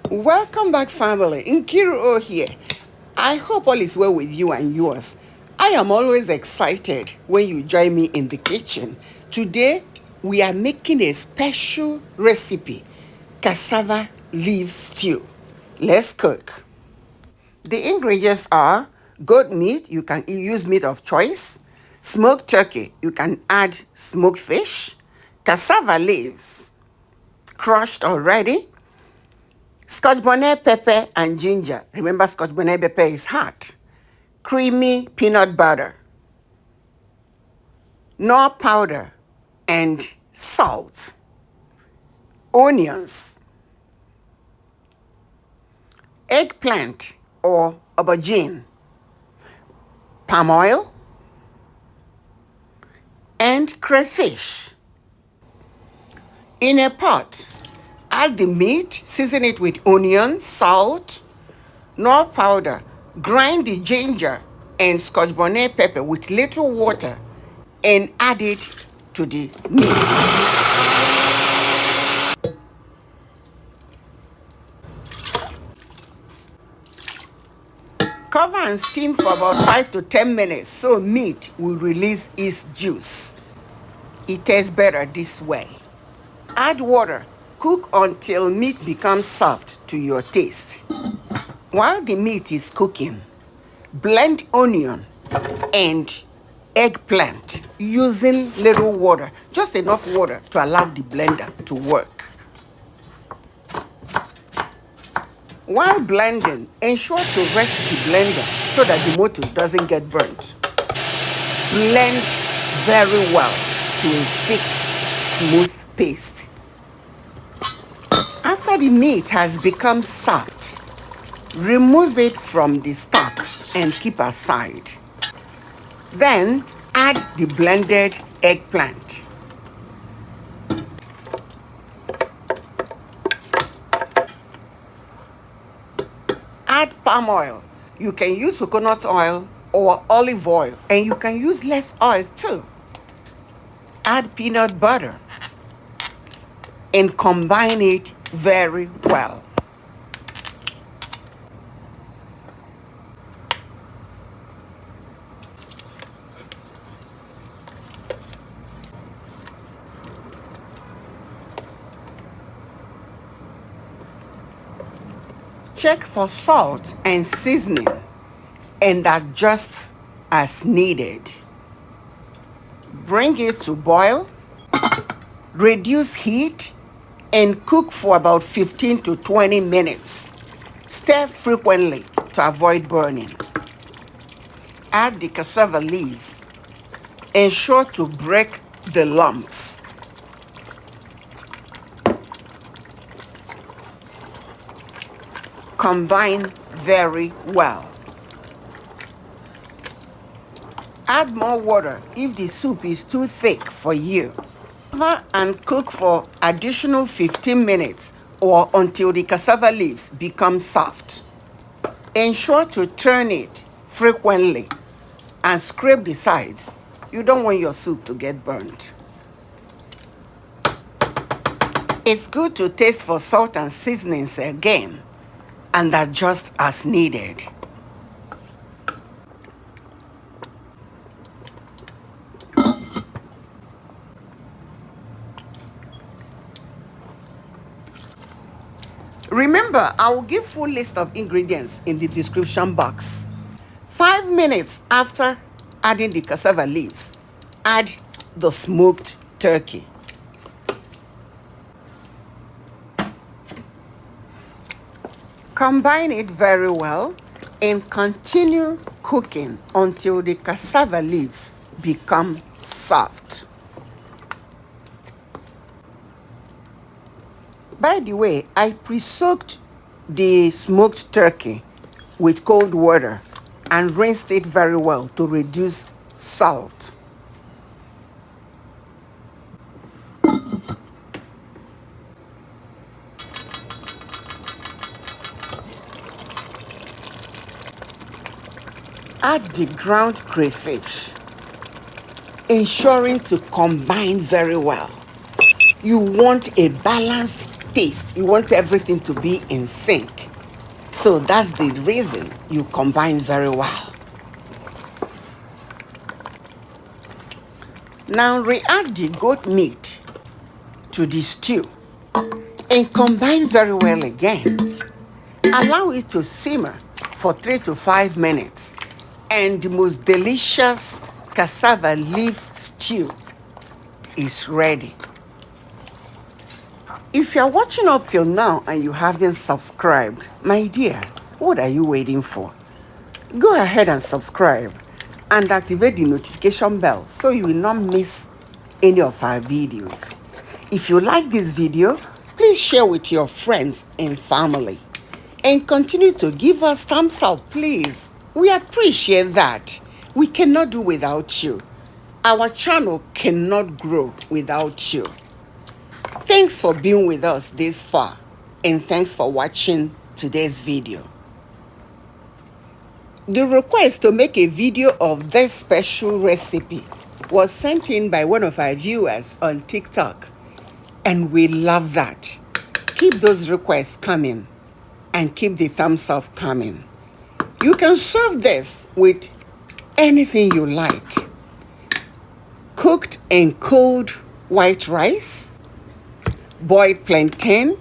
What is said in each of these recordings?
Welcome back, family. NKOH here. I hope all is well with you and yours. I am always excited when you join me in the kitchen. Today, we are making a special recipe, cassava leaf stew. Let's cook. The ingredients are goat meat, you can use meat of choice, smoked turkey, you can add smoked fish, cassava leaves, crushed already, Scotch bonnet pepper and ginger. Remember, Scotch bonnet pepper is hot. Creamy peanut butter, nor powder, and salt. Onions, eggplant or aubergine, palm oil, and crayfish. In a pot, add the meat, season it with onion, salt, nor powder. Grind the ginger and Scotch bonnet pepper with little water and add it to the meat. Cover and steam for about 5 to 10 minutes so meat will release its juice. It tastes better this way. Add water. Cook until meat becomes soft to your taste. While the meat is cooking, blend onion and eggplant using little water, just enough water to allow the blender to work. While blending, ensure to rest the blender so that the motor doesn't get burnt. Blend very well to a thick, smooth paste. After the meat has become soft, remove it from the stock and keep aside. Then add the blended eggplant. Add palm oil. You can use coconut oil or olive oil, and you can use less oil too. Add peanut butter and combine it very well. Check for salt and seasoning and adjust as needed. Bring it to boil, reduce heat, and cook for about 15 to 20 minutes. Stir frequently to avoid burning. Add the cassava leaves. Ensure to break the lumps. Combine very well. Add more water if the soup is too thick for you. Cover and cook for additional 15 minutes or until the cassava leaves become soft. Ensure to turn it frequently and scrape the sides. You don't want your soup to get burnt. It's good to taste for salt and seasonings again and adjust as needed. Remember, I will give full list of ingredients in the description box. 5 minutes after adding the cassava leaves, add the smoked turkey. Combine it very well and continue cooking until the cassava leaves become soft. By the way, I pre-soaked the smoked turkey with cold water and rinsed it very well to reduce salt. Add the ground crayfish, ensuring to combine very well. You want a balanced taste. You want everything to be in sync. So that's the reason you combine very well. Now re-add the goat meat to the stew and combine very well again. Allow it to simmer for 3 to 5 minutes and the most delicious cassava leaf stew is ready. If you're watching up till now and you haven't subscribed, my dear, what are you waiting for? Go ahead and subscribe and activate the notification bell so you will not miss any of our videos. If you like this video, please share with your friends and family. And continue to give us thumbs up, please. We appreciate that. We cannot do without you. Our channel cannot grow without you. Thanks for being with us this far, and thanks for watching today's video. The request to make a video of this special recipe was sent in by one of our viewers on TikTok, and we love that. Keep those requests coming and keep the thumbs up coming. You can serve this with anything you like. Cooked and cold white rice, boiled plantain,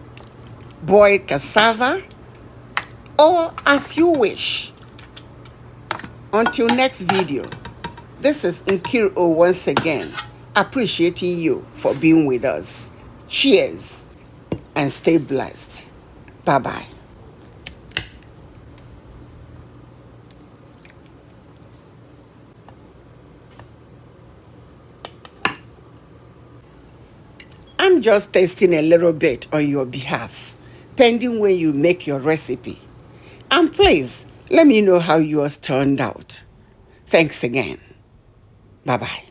boiled cassava, or as you wish. Until next video, this is NKOH once again, appreciating you for being with us. Cheers and stay blessed. Bye-bye. I'm just tasting a little bit on your behalf, pending when you make your recipe. And please, let me know how yours turned out. Thanks again. Bye-bye.